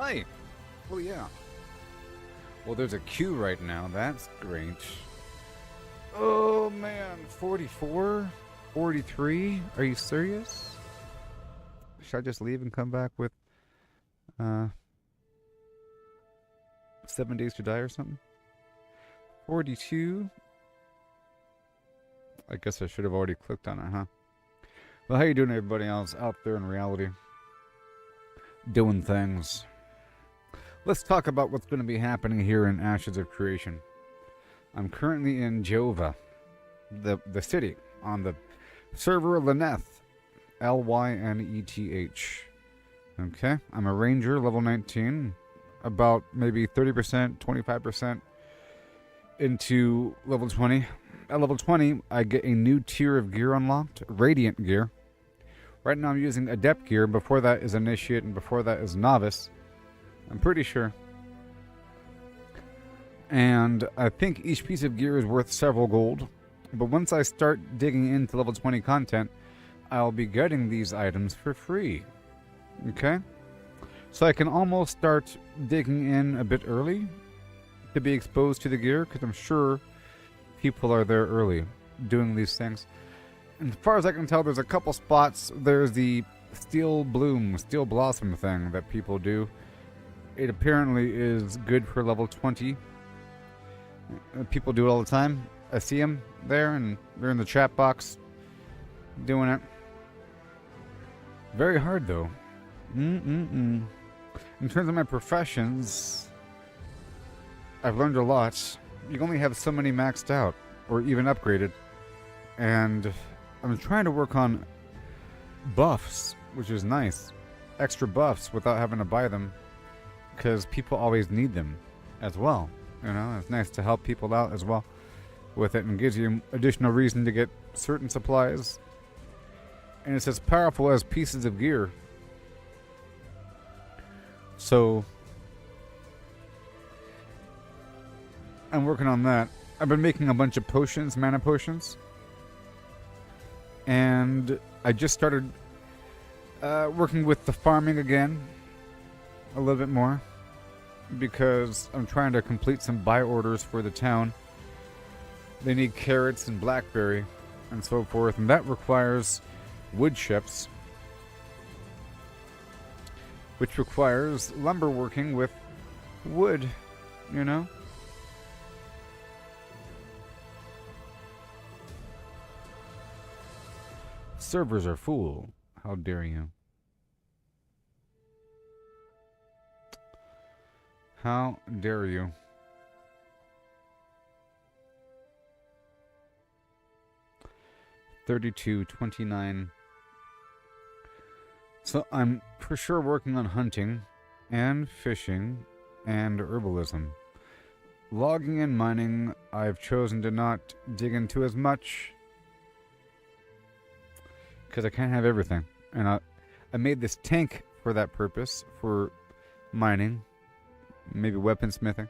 Hi. Oh, yeah. Well, there's a queue right now. That's great. Oh, man. 44? 43? Are you serious? Should I just leave and come back with, 7 Days to Die or something? 42? I guess I should have already clicked on it, huh? Well, how you doing, everybody else out there in reality? Doing things. Let's talk about what's going to be happening here in Ashes of Creation. I'm currently in Jova, the city, on the server Lyneth, Lyneth. Okay, I'm a ranger, level 19, about maybe 30%, 25% into level 20. At level 20, I get a new tier of gear unlocked, Radiant gear. Right now I'm using Adept gear. Before that is Initiate, and before that is Novice. I'm pretty sure. And I think each piece of gear is worth several gold. But once I start digging into level 20 content, I'll be getting these items for free. Okay? So I can almost start digging in a bit early to be exposed to the gear, because I'm sure people are there early doing these things. And as far as I can tell, there's a couple spots. There's the Steel Blossom thing that people do. It apparently is good for level 20. People do it all the time. I see them there, and they're in the chat box doing it. Very hard, though. In terms of my professions, I've learned a lot. You can only have so many maxed out, or even upgraded. And I'm trying to work on buffs, which is nice. Extra buffs without having to buy them, because people always need them as well. You know, it's nice to help people out as well with it, and gives you additional reason to get certain supplies. And it's as powerful as pieces of gear. So I'm working on that. I've been making a bunch of potions, mana potions. And I just started working with the farming again a little bit more, because I'm trying to complete some buy orders for the town. They need carrots and blackberry and so forth, and that requires wood chips, which requires lumber working with wood, you know? Servers are full. How dare you? How dare you? $32.29. So I'm for sure working on hunting and fishing and herbalism. Logging and mining, I've chosen to not dig into as much, because I can't have everything. And I made this tank for that purpose, for mining, maybe weaponsmithing.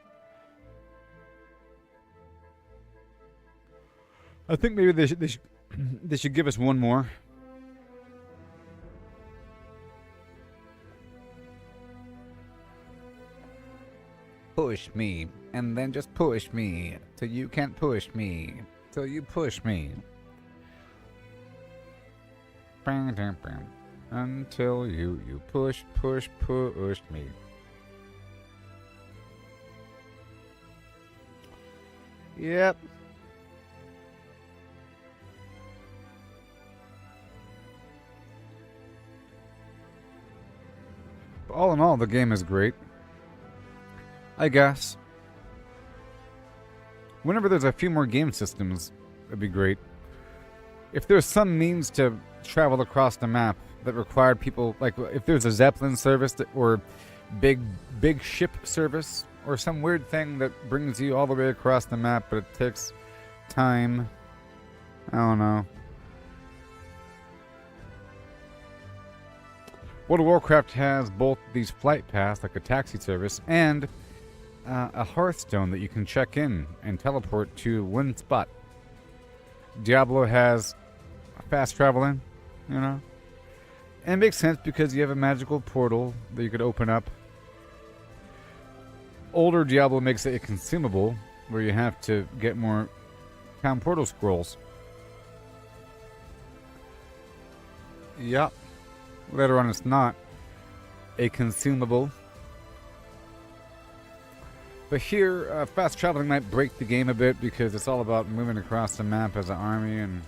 I think maybe they should give us one more. Push me, and then just push me till you can't push me, till you push me. Until you push me. Yep. But all in all, the game is great, I guess. Whenever there's a few more game systems, it'd be great. If there's some means to travel across the map that required people, like if there's a Zeppelin service or big ship service, or some weird thing that brings you all the way across the map, but it takes time. I don't know. World of Warcraft has both these flight paths, like a taxi service, and a Hearthstone that you can check in and teleport to one spot. Diablo has fast traveling, you know? And it makes sense because you have a magical portal that you could open up Older Diablo makes it a consumable where you have to get more town portal scrolls. Yep. Later on, it's not a consumable. But here, fast traveling might break the game a bit because it's all about moving across the map as an army and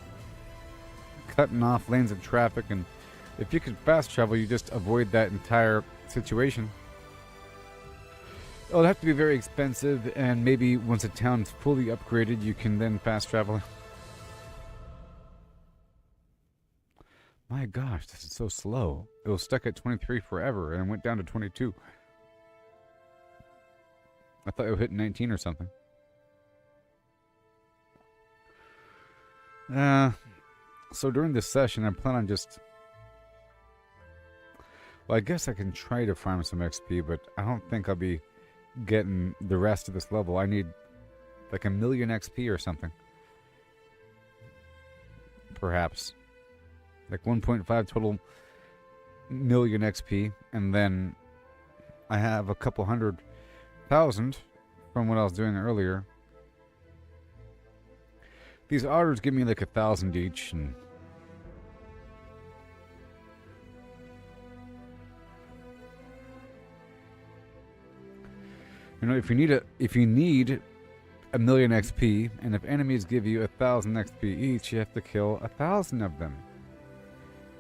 cutting off lanes of traffic. And if you could fast travel, you just avoid that entire situation. It'll have to be very expensive, and maybe once a town's fully upgraded, you can then fast travel. My gosh, this is so slow. It was stuck at 23 forever, and it went down to 22. I thought it would hit 19 or something. So during this session, I plan on just... Well, I guess I can try to farm some XP, but I don't think I'll be getting the rest of this level. I need like 1 million XP or something. Perhaps. Like 1.5 total million XP, and then I have a couple 100,000 from what I was doing earlier. These otters give me like 1,000 each, and you know, if you need 1 million XP, and if enemies give you 1,000 XP each, you have to kill 1,000 of them.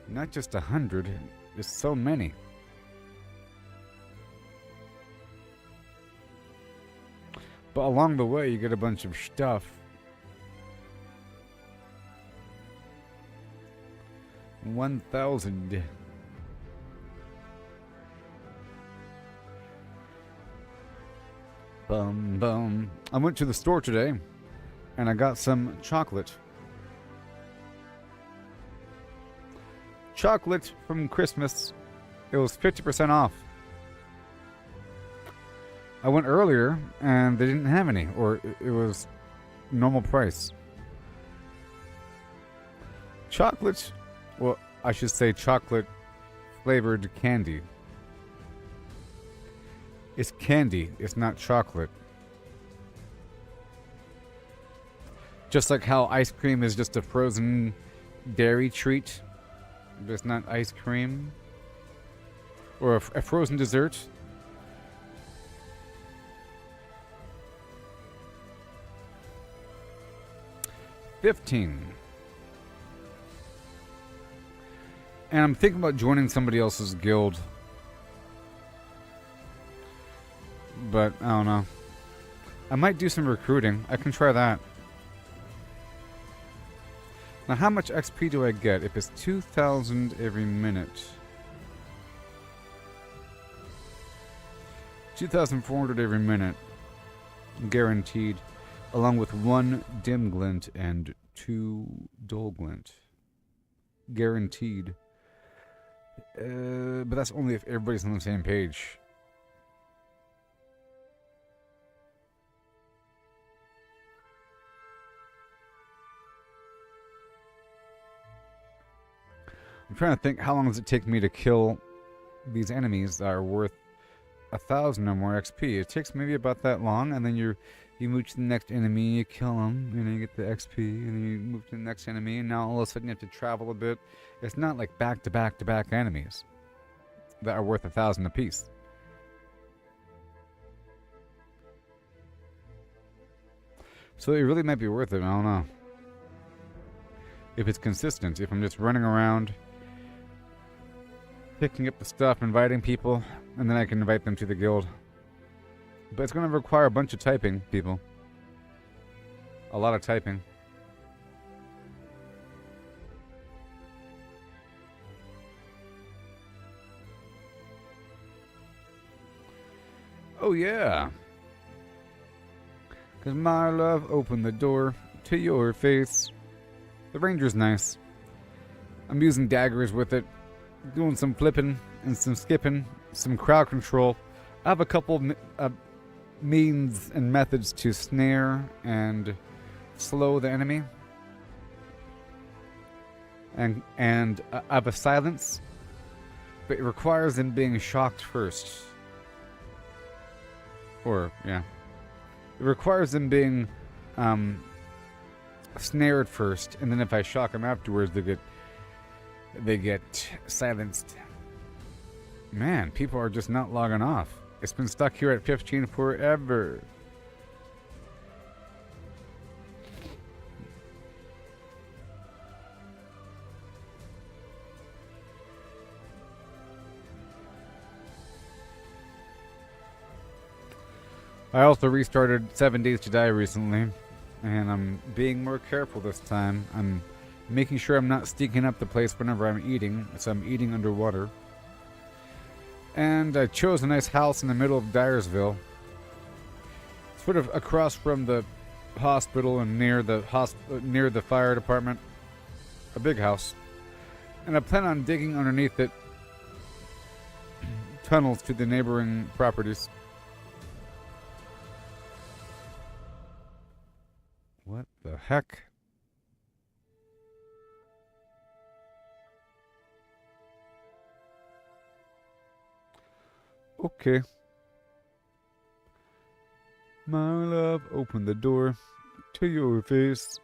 Not just 100. There's so many. But along the way, you get a bunch of stuff. 1,000. Bum bum. I went to the store today, and I got some chocolate. Chocolate from Christmas. It was 50% off. I went earlier and they didn't have any, or it was normal price. Chocolate, well, I should say chocolate flavored candy. It's candy, it's not chocolate. Just like how ice cream is just a frozen dairy treat. It's not ice cream. Or a frozen dessert. $15. And I'm thinking about joining somebody else's guild. But I don't know. I might do some recruiting. I can try that. Now, how much XP do I get if it's 2,000 every minute? 2,400 every minute. Guaranteed. Along with 1 dim glint and 2 dull glint. Guaranteed. But that's only if everybody's on the same page. I'm trying to think, how long does it take me to kill these enemies that are worth 1,000 or more XP? It takes maybe about that long, and then you move to the next enemy, you kill them, and then you get the XP, and then you move to the next enemy, and now all of a sudden you have to travel a bit. It's not like back-to-back-to-back enemies that are worth 1,000 apiece. So it really might be worth it, I don't know. If it's consistent, if I'm just running around, picking up the stuff, inviting people, and then I can invite them to the guild. But it's going to require a bunch of typing, people. A lot of typing. Oh yeah. 'Cause my love opened the door to your face. The ranger's nice. I'm using daggers with it. Doing some flipping and some skipping. Some crowd control. I have a couple means and methods to snare and slow the enemy. And I have a silence. But it requires them being shocked first. Or, yeah. It requires them being snared first, and then if I shock them afterwards, they get silenced. Man, people are just not logging off. It's been stuck here at 15 forever. I also restarted 7 Days to Die recently, and I'm being more careful this time. I'm making sure I'm not stinking up the place whenever I'm eating, so I'm eating underwater. And I chose a nice house in the middle of Dyersville, sort of across from the hospital and near the fire department. A big house. And I plan on digging underneath it tunnels to the neighboring properties. What the heck? Okay. My love, open the door to your face.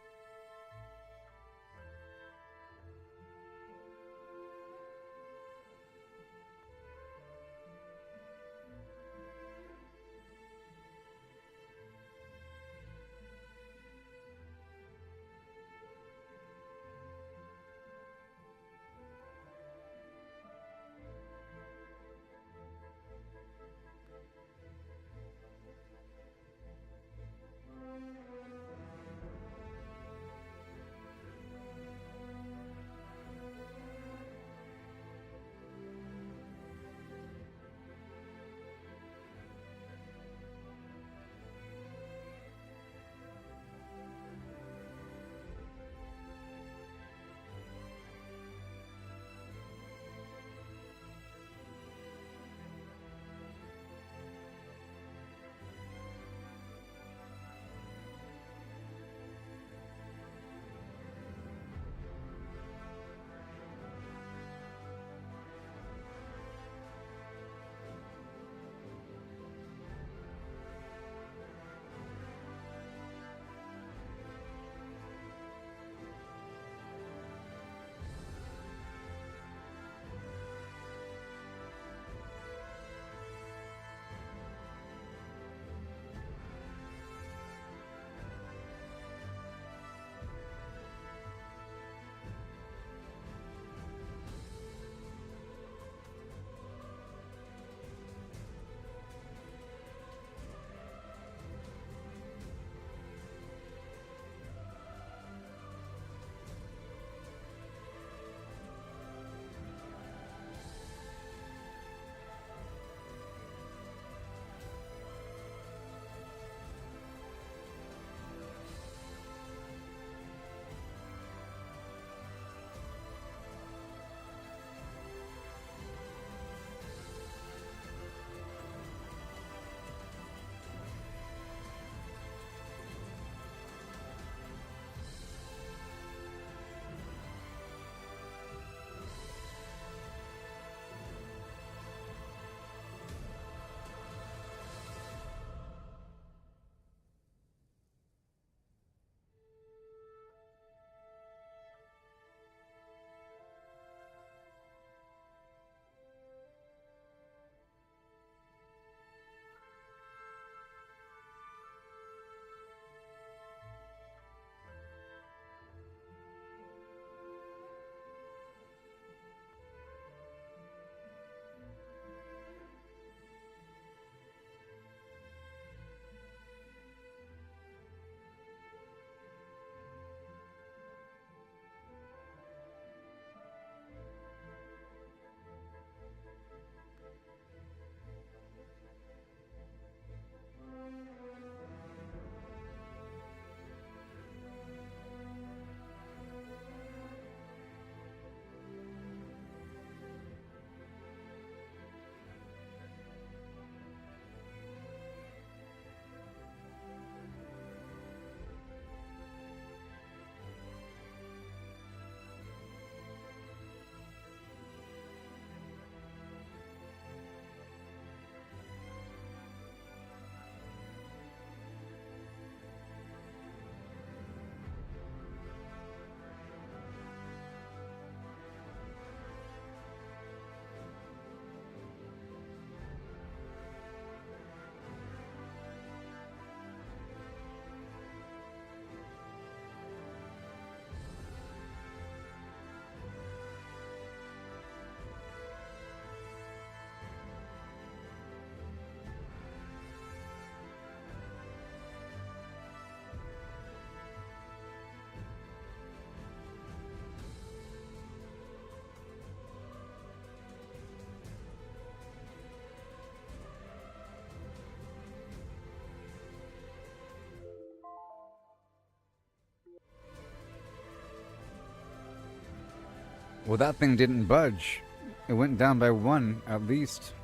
Well, that thing didn't budge. It went down by 1 at least.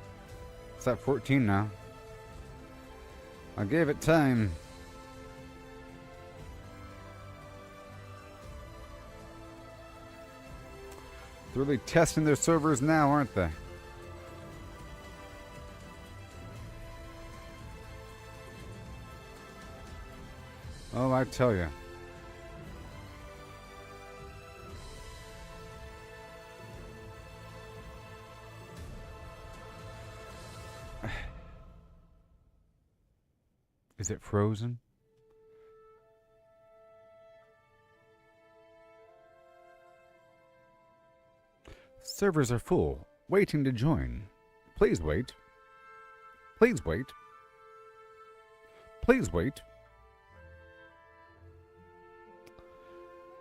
It's at 14 now. I gave it time. They're really testing their servers now, aren't they? Oh, I tell you. Is it frozen? Servers are full, waiting to join. Please wait. Please wait. Please wait.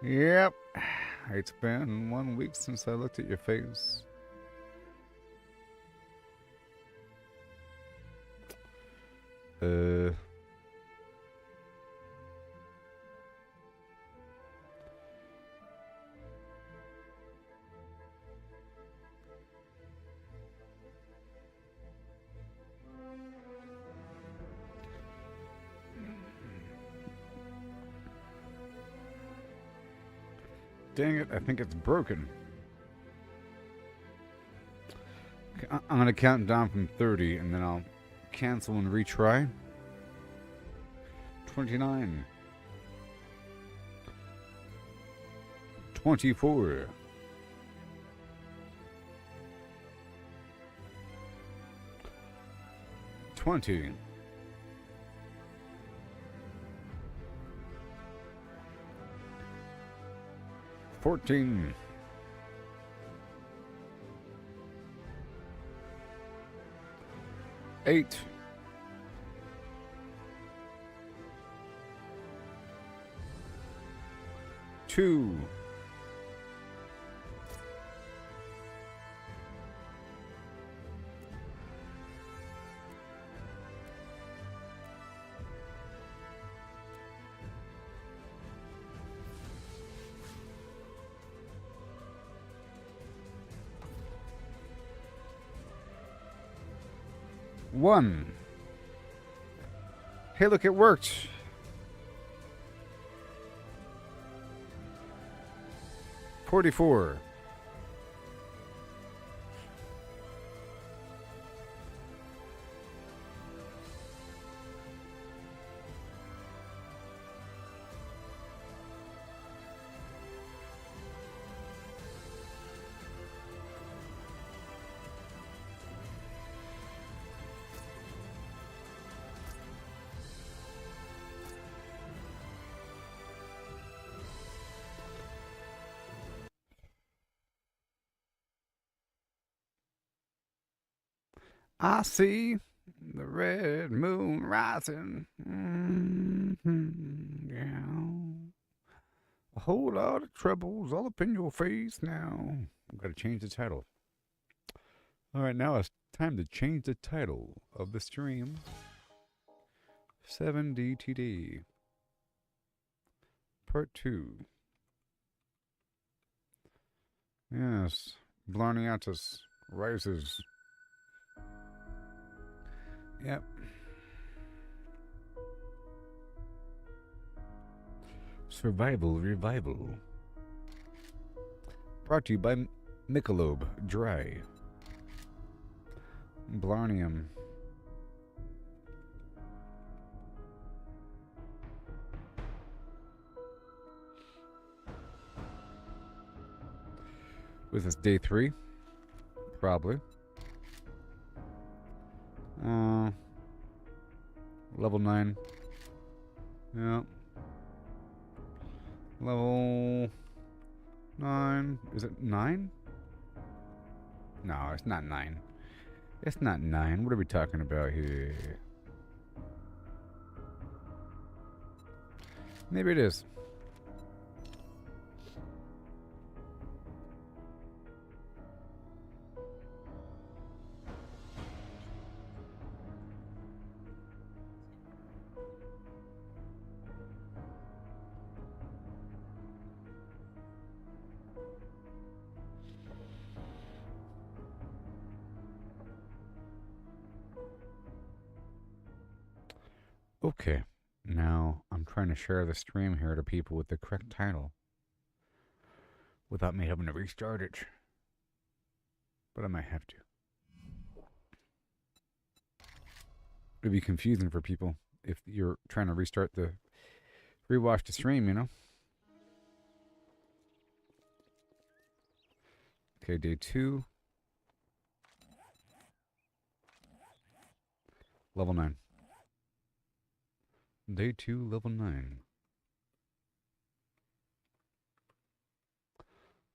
Yep. It's been 1 week since I looked at your face. Dang it, I think it's broken. I'm going to count down from 30 and then I'll cancel and retry. 29. 24. 20. 14. 8. 2. 1. Hey, look, it worked. 44. 'I see the red moon rising. Yeah. A whole lot of troubles all up in your face now. I've got to change the title. All right, now it's time to change the title of the stream. 7DTD. Part 2. Yes, Blarnium rises. Yep. Survival Revival. Brought to you by Michelob Dry. Blarnium. Was this day 3? Probably. Level 9. Yeah. Level 9. Is it 9? No, it's not 9. It's not 9. What are we talking about here? Maybe it is. Okay, now I'm trying to share the stream here to people with the correct title without me having to restart it. But I might have to. It'd be confusing for people if you're trying to rewatch the stream, you know? Okay, day 2. Level 9. Day 2, level 9.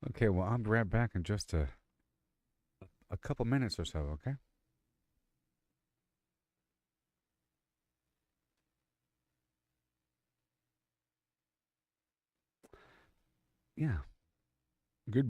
Okay, well, I'll be right back in just a couple minutes or so, okay? Yeah.